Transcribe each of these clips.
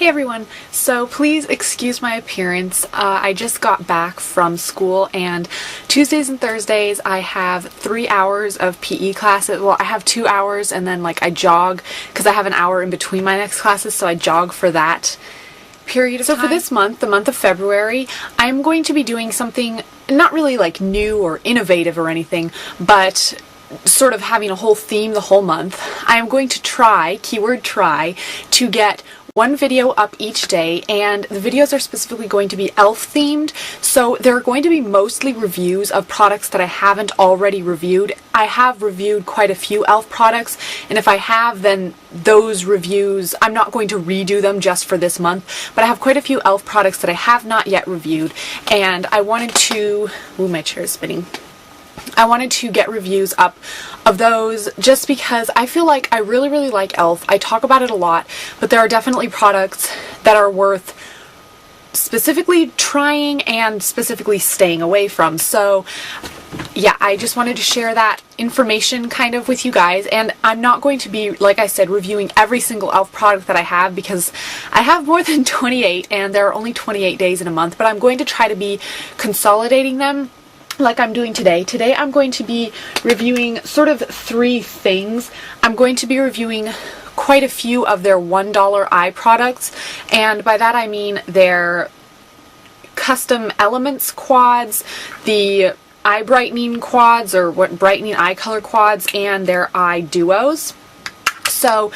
Hey everyone, so please excuse my appearance. I just got back from school and Tuesdays and Thursdays I have 3 hours of PE classes. Well, I have 2 hours and then I jog because I have an hour in between my next classes, so I jog for that period of time. So for this month, the month of February, I'm going to be doing something not really new or innovative or anything, but sort of having a whole theme the whole month. I am going to try, keyword try, to get one video up each day, and the videos are specifically going to be e.l.f. themed, so they're going to be mostly reviews of products that I haven't already reviewed. I have reviewed quite a few e.l.f. products, and if I have, then those reviews, I'm not going to redo them just for this month, but I have quite a few e.l.f. products that I have not yet reviewed, and I wanted to... Ooh, my chair is spinning. I wanted to get reviews up of those just because I feel like I really like e.l.f. I talk about it a lot, but there are definitely products that are worth specifically trying and specifically staying away from. So yeah, I just wanted to share that information kind of with you guys, and I'm not going to be, like I said, reviewing every single e.l.f. product that I have because I have more than 28 and there are only 28 days in a month, but I'm going to try to be consolidating them like I'm doing today. Today I'm going to be reviewing sort of 3 things. I'm going to be reviewing quite a few of their $1 eye products, and by that I mean their custom elements quads, the eye brightening quads, or what brightening eye color quads, and their eye duos. So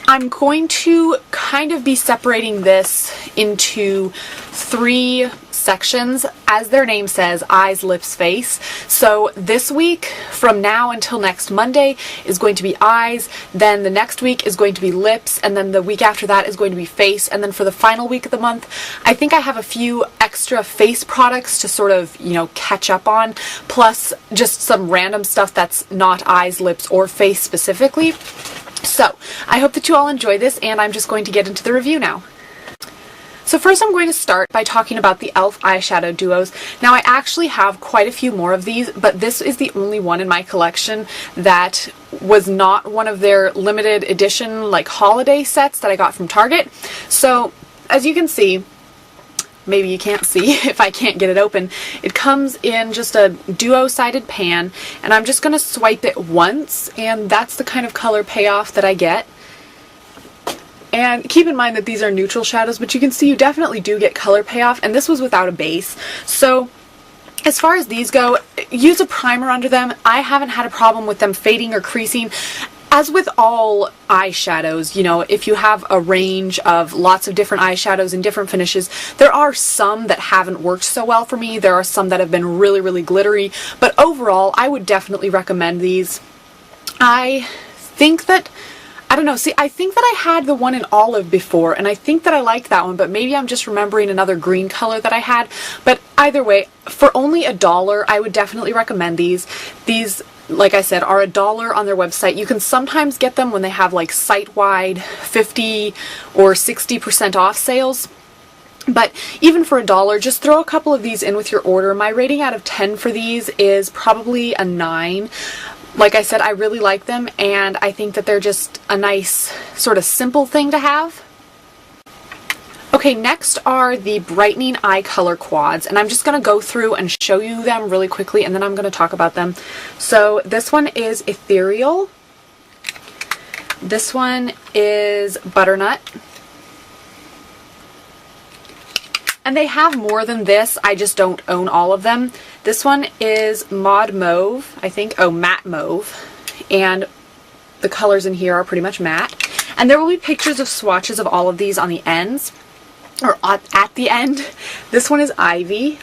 I'm going to kind of be separating this into 3 sections, as their name says, eyes, lips, face. So this week, from now until next Monday, is going to be eyes, then the next week is going to be lips, and then the week after that is going to be face, and then for the final week of the month, I think I have a few extra face products to sort of, catch up on, plus just some random stuff that's not eyes, lips, or face specifically. So I hope that you all enjoy this, and I'm just going to get into the review now. So first I'm going to start by talking about the e.l.f. eyeshadow duos. Now I actually have quite a few more of these, but this is the only one in my collection that was not one of their limited edition holiday sets that I got from Target. So as you can see, maybe you can't see if I can't get it open, it comes in just a duo-sided pan, and I'm just going to swipe it once, and that's the kind of color payoff that I get. And keep in mind that these are neutral shadows, but you can see you definitely do get color payoff, and this was without a base. So as far as these go, use a primer under them. I haven't had a problem with them fading or creasing. As with all eyeshadows, if you have a range of lots of different eyeshadows and different finishes, there are some that haven't worked so well for me. There are some that have been really glittery, but overall, I would definitely recommend these. I think that I think that I had the one in olive before, and I think that I liked that one, but maybe I'm just remembering another green color that I had. But either way, for only $1, I would definitely recommend these. These, like I said, are $1 on their website. You can sometimes get them when they have site-wide 50 or 60% off sales. But even for $1, just throw a couple of these in with your order. My rating out of 10 for these is probably a 9. Like I said, I really like them, and I think that they're just a nice sort of simple thing to have. Okay, next are the brightening eye color quads, and I'm just going to go through and show you them really quickly, and then I'm going to talk about them. So this one is Ethereal. This one is Butternut. And they have more than this, I just don't own all of them. This one is Maud Mauve, I think. Oh, Matte Mauve. And the colors in here are pretty much matte. And there will be pictures of swatches of all of these on the ends, or at the end. This one is Ivy.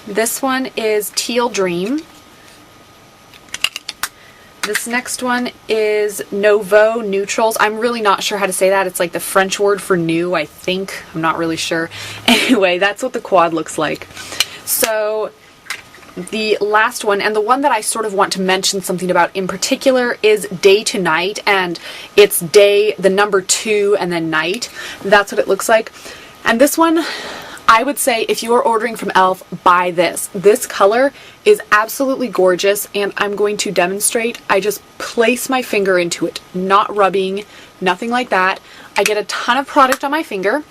This one is Teal Dream. This next one is Nouveau Neutrals. I'm really not sure how to say that. It's like the French word for new, I think. I'm not really sure. Anyway, that's what the quad looks like. So the last one, and the one that I sort of want to mention something about in particular, is Day to Night, and it's day, the number 2, and then night. That's what it looks like. And this one, I would say if you are ordering from e.l.f., buy this. This color is absolutely gorgeous, and I'm going to demonstrate. I just place my finger into it, not rubbing, nothing like that. I get a ton of product on my finger,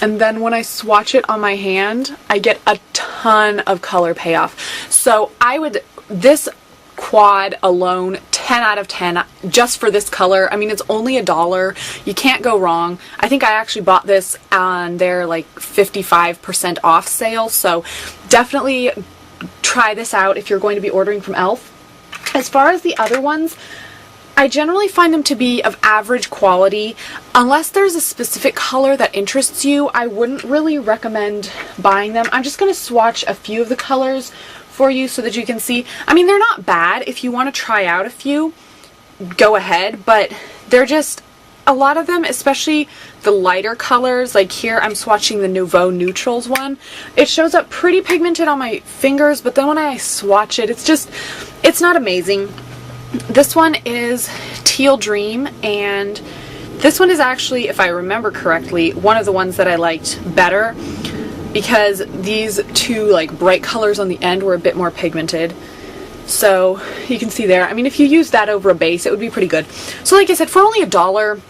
and then when I swatch it on my hand, I get a ton of color payoff. So this quad alone, 10 out of 10 just for this color. I mean, it's only $1. You can't go wrong. I think I actually bought this on their like 55% off sale, so definitely try this out if you're going to be ordering from e.l.f. As far as the other ones, I generally find them to be of average quality. Unless there's a specific color that interests you, I wouldn't really recommend buying them. I'm just going to swatch a few of the colors for you so that you can see. I mean, they're not bad. If you want to try out a few, go ahead, but they're just, a lot of them, especially the lighter colors, like here I'm swatching the Nouveau Neutrals one. It shows up pretty pigmented on my fingers, but then when I swatch it, it's not amazing. This one is Teal Dream, and this one is actually, if I remember correctly, one of the ones that I liked better, because these two like bright colors on the end were a bit more pigmented. So you can see there, I mean, if you use that over a base, it would be pretty good. So like I said, for only $1,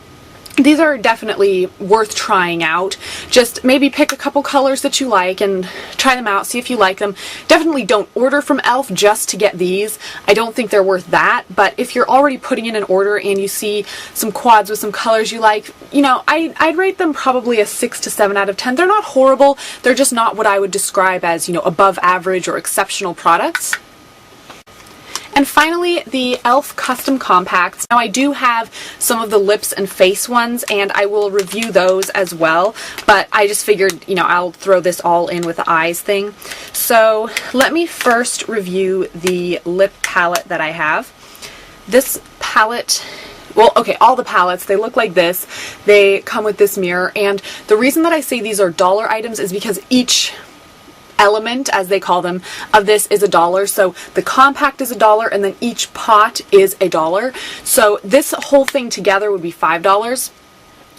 these are definitely worth trying out. Just maybe pick a couple colors that you like and try them out, see if you like them. Definitely don't order from e.l.f. just to get these. I don't think they're worth that, but if you're already putting in an order and you see some quads with some colors you like, you know, I'd rate them probably a 6 to 7 out of 10. They're not horrible, they're just not what I would describe as, you know, above average or exceptional products. And finally, the e.l.f. Custom Compacts. Now I do have some of the lips and face ones, and I will review those as well, but I just figured, you know, I'll throw this all in with the eyes thing. So let me first review the lip palette that I have. This palette, well, okay, all the palettes, they look like this. They come with this mirror, and the reason that I say these are dollar items is because each element, as they call them, of this is $1. So the compact is $1, and then each pot is $1. So this whole thing together would be $5.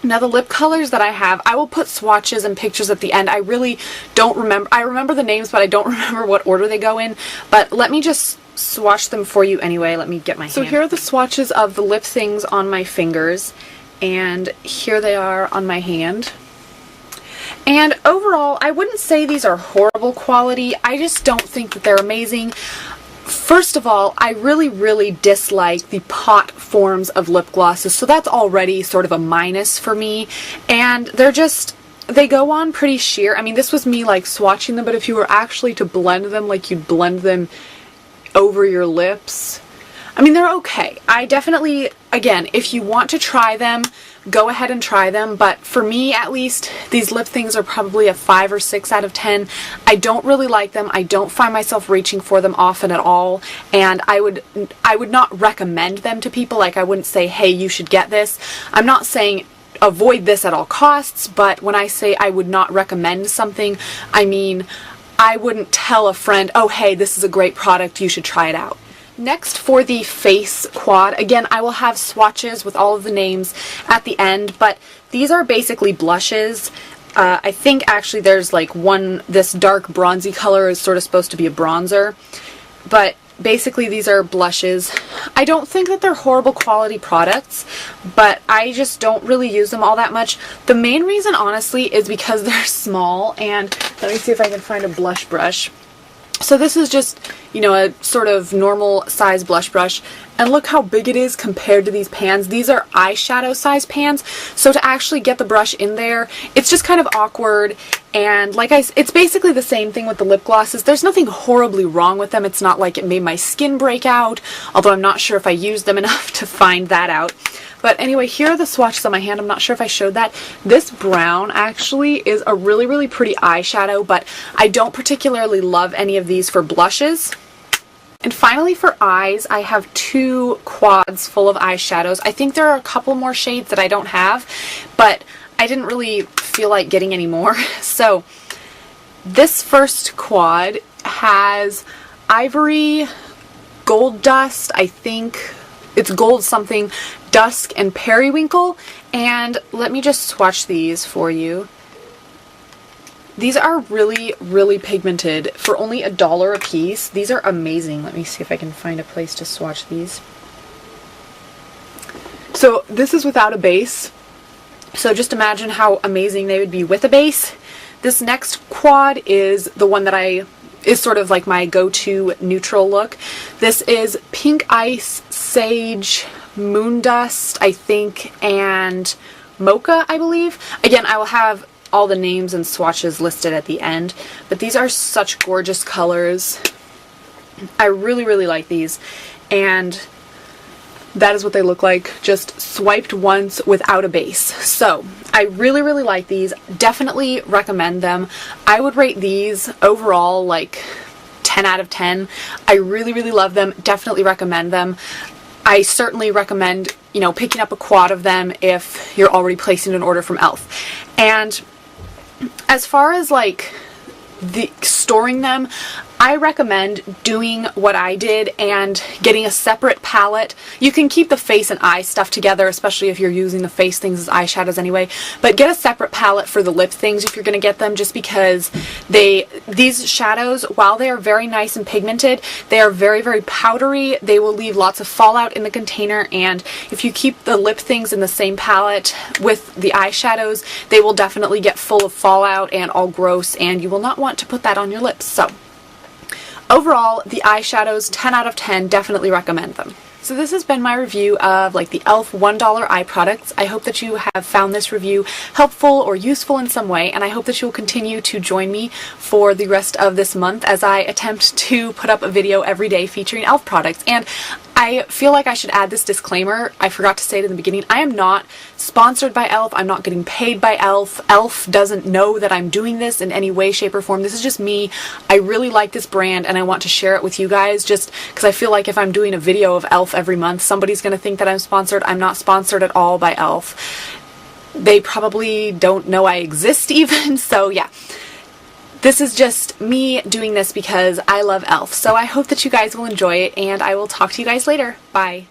Now the lip colors that I have, I will put swatches and pictures at the end. I really don't remember. I remember the names, but I don't remember what order they go in. But let me just swatch them for you anyway. Let me get my hand. So here are the swatches of the lip things on my fingers, and here they are on my hand. And overall, I wouldn't say these are horrible quality. I just don't think that they're amazing. First of all, I really dislike the pot forms of lip glosses, so that's already sort of a minus for me. And they go on pretty sheer. I mean, this was me like swatching them, but if you were actually to blend them like you'd blend them over your lips, I mean, they're okay. I definitely, again, if you want to try them, go ahead and try them, but for me at least, these lip things are probably a 5 or 6 out of 10. I don't really like them. I don't find myself reaching for them often at all, and I would not recommend them to people. Like, I wouldn't say, hey, you should get this. I'm not saying avoid this at all costs, but when I say I would not recommend something, I mean I wouldn't tell a friend, oh, hey, this is a great product, you should try it out. Next, for the face quad, again, I will have swatches with all of the names at the end, but these are basically blushes. I think actually there's like one, this dark bronzy color is sort of supposed to be a bronzer, but basically these are blushes. I don't think that they're horrible quality products, but I just don't really use them all that much. The main reason, honestly, is because they're small, and let me see if I can find a blush brush. So this is just, you know, a sort of normal size blush brush, and look how big it is compared to these pans. These are eyeshadow size pans, so to actually get the brush in there, it's just kind of awkward. And like it's basically the same thing with the lip glosses. There's nothing horribly wrong with them. It's not like it made my skin break out, although I'm not sure if I used them enough to find that out. But anyway, here are the swatches on my hand. I'm not sure if I showed that. This brown actually is a really pretty eyeshadow, but I don't particularly love any of these for blushes. And finally, for eyes, I have 2 quads full of eyeshadows. I think there are a couple more shades that I don't have, but I didn't really feel like getting any more. So this first quad has Ivory, Gold Dust, I think it's Gold something, Dusk, and Periwinkle. And let me just swatch these for you. These are really, really pigmented for only $1 a piece. These are amazing. Let me see if I can find a place to swatch these. So this is without a base. So just imagine how amazing they would be with a base. This next quad is the one that is sort of like my go-to neutral look. This is Pink Ice, Sage, Moon Dust, I think, and Mocha, I believe. Again, I will have all the names and swatches listed at the end, but these are such gorgeous colors. I really, really like these, and that is what they look like, just swiped once without a base. So I really, really like these. Definitely recommend them. I would rate these overall like 10 out of 10. I really, really love them. Definitely recommend them. I certainly recommend, you know, picking up a quad of them if you're already placing an order from e.l.f. And as far as like storing them, I recommend doing what I did and getting a separate palette. You can keep the face and eye stuff together, especially if you're using the face things as eyeshadows anyway, but get a separate palette for the lip things if you're going to get them, just because these shadows, while they are very nice and pigmented, they are very, very powdery. They will leave lots of fallout in the container, and if you keep the lip things in the same palette with the eyeshadows, they will definitely get full of fallout and all gross, and you will not want to put that on your lips. So overall, the eyeshadows, 10 out of 10, definitely recommend them. So this has been my review of like the e.l.f. $1 eye products. I hope that you have found this review helpful or useful in some way, and I hope that you will continue to join me for the rest of this month as I attempt to put up a video every day featuring e.l.f. products. And I feel like I should add this disclaimer. I forgot to say it in the beginning. I am not sponsored by e.l.f. I'm not getting paid by e.l.f. e.l.f. doesn't know that I'm doing this in any way, shape, or form. This is just me. I really like this brand and I want to share it with you guys, just because I feel like if I'm doing a video of e.l.f. every month, somebody's going to think that I'm sponsored. I'm not sponsored at all by e.l.f. They probably don't know I exist even, so yeah. This is just me doing this because I love e.l.f. So I hope that you guys will enjoy it, and I will talk to you guys later. Bye.